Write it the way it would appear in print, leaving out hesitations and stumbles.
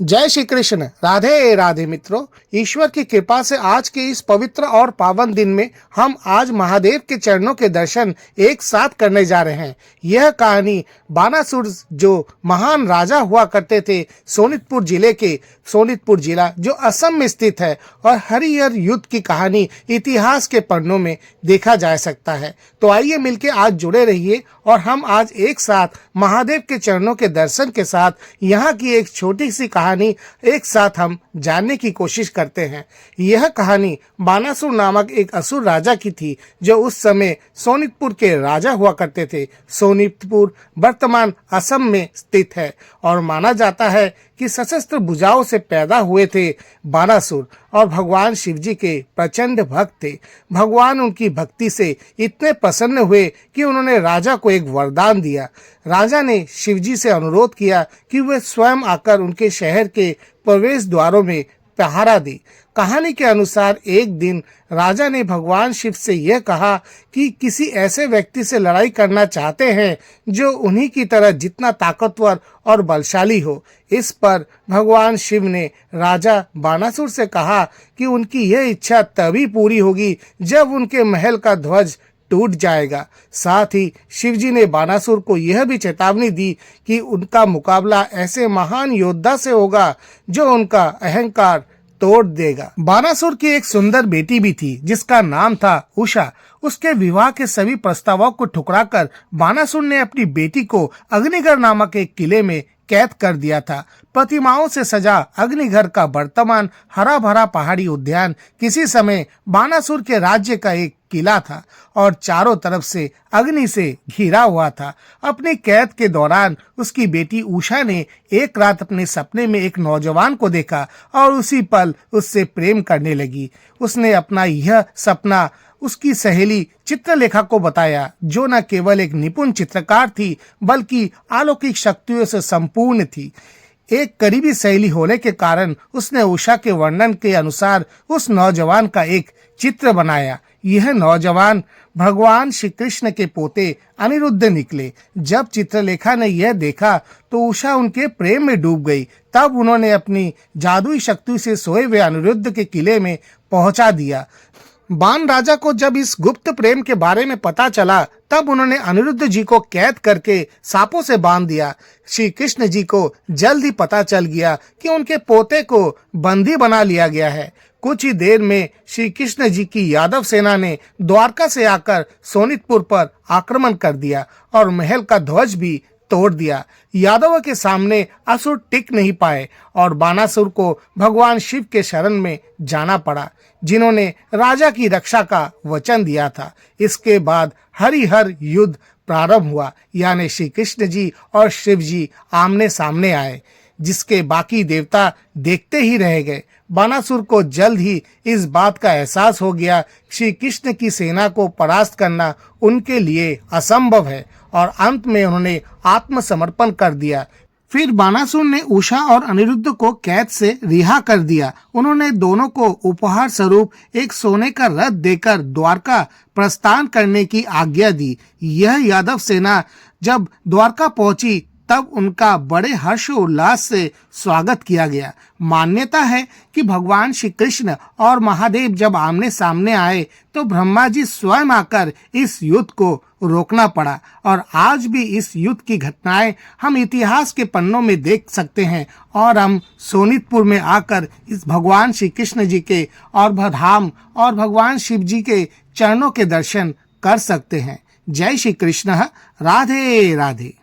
जय श्री कृष्ण। राधे राधे मित्रों, ईश्वर की कृपा से आज के इस पवित्र और पावन दिन में हम आज महादेव के चरणों के दर्शन एक साथ करने जा रहे हैं। यह कहानी बानासुर जो महान राजा हुआ करते थे, सोनितपुर जिले के, सोनितपुर जिला जो असम में स्थित है, और हरिहर युद्ध की कहानी इतिहास के पन्नों में देखा जा सकता है। तो आइए मिलके आज जुड़े रहिए और हम आज एक साथ महादेव के चरणों के दर्शन के साथ यहाँ की एक छोटी सी कहानी एक साथ हम जानने की कोशिश करते हैं। यह कहानी बानासुर नामक एक असुर राजा की थी जो उस समय सोनितपुर के राजा हुआ करते थे। सोनितपुर वर्तमान असम में स्थित है और माना जाता है कि सशस्त्र भुजाओं से पैदा हुए थे बानासुर और भगवान शिव जी के प्रचंड भक्त थे। भगवान उनकी भक्ति से इतने प्रसन्न हुए कि उन्होंने राजा को एक वरदान दिया। राजा ने शिव जी से अनुरोध किया कि वे स्वयं आकर उनके शहर के प्रवेश द्वारों में पहरा दी। कहानी के अनुसार एक दिन राजा ने भगवान शिव से यह कहा कि किसी ऐसे व्यक्ति से लड़ाई करना चाहते हैं जो उन्हीं की तरह जितना ताकतवर और बलशाली हो। इस पर भगवान शिव ने राजा बानासुर से कहा कि उनकी यह इच्छा तभी पूरी होगी जब उनके महल का ध्वज टूट जाएगा। साथ ही शिवजी ने बानासुर को यह भी चेतावनी दी कि उनका मुकाबला ऐसे महान योद्धा से होगा जो उनका अहंकार तोड़ देगा। बानासुर की एक सुंदर बेटी भी थी जिसका नाम था उषा। उसके विवाह के सभी प्रस्तावों को ठुकराकर बानासुर ने अपनी बेटी को अग्निगर नामक एक किले में कैद कर दिया था। प्रतिमाओं से सजा अग्निगर का वर्तमान हरा भरा पहाड़ी उद्यान किसी समय बानासुर के राज्य का एक किला था और चारों तरफ से अग्नि से घिरा हुआ था। अपनी कैद के दौरान उसकी बेटी उषा ने एक रात अपने सपने में एक नौजवान को देखा और उसी पल उससे प्रेम करने लगी। उसने अपना यह सपना उसकी सहेली चित्रलेखा को बताया, जो न केवल एक निपुण चित्रकार थी बल्कि अलौकिक शक्तियों से संपूर्ण थी। एक करीबी सहेली होने के कारण उसने उषा के वर्णन के अनुसार उस नौजवान का एक चित्र बनाया। यह नौजवान भगवान श्री कृष्ण के पोते अनिरुद्ध निकले। जब चित्रलेखा ने यह देखा तो उषा उनके प्रेम में डूब गई। तब उन्होंने अपनी जादुई शक्ति से सोए हुए अनिरुद्ध के किले में पहुंचा दिया। बान राजा को जब इस गुप्त प्रेम के बारे में पता चला तब उन्होंने अनिरुद्ध जी को कैद करके सांपों से बांध दिया। श्री कृष्ण जी को जल्द ही पता चल गया कि उनके पोते को बंदी बना लिया गया है। कुछ ही देर में श्री कृष्ण जी की यादव सेना ने द्वारका से आकर सोनितपुर पर आक्रमण कर दिया और महल का ध्वज भी तोड़ दिया। यादवों के सामने असुर टिक नहीं पाए और बानासुर को भगवान शिव के शरण में जाना पड़ा, जिन्होंने राजा की रक्षा का वचन दिया था। इसके बाद हरिहर युद्ध प्रारंभ हुआ, यानी श्री कृष्ण जी और शिव जी आमने सामने आए, जिसके बाकी देवता देखते ही रह गए। बानासुर को जल्द ही इस बात का एहसास हो गया श्री कृष्ण की सेना को परास्त करना उनके लिए असंभव है और अंत में उन्होंने आत्मसमर्पण कर दिया। फिर बानासुर ने उषा और अनिरुद्ध को कैद से रिहा कर दिया। उन्होंने दोनों को उपहार स्वरूप एक सोने का रथ देकर द्वारका प्रस्थान करने की आज्ञा दी। यह यादव सेना जब द्वारका पहुंची तब उनका बड़े हर्ष उल्लास से स्वागत किया गया। मान्यता है कि भगवान श्री कृष्ण और महादेव जब आमने सामने आए तो ब्रह्मा जी स्वयं आकर इस युद्ध को रोकना पड़ा और आज भी इस युद्ध की घटनाएं हम इतिहास के पन्नों में देख सकते हैं और हम सोनितपुर में आकर इस भगवान श्री कृष्ण जी के और धाम और भगवान शिव जी के चरणों के दर्शन कर सकते हैं। जय श्री कृष्ण। राधे राधे।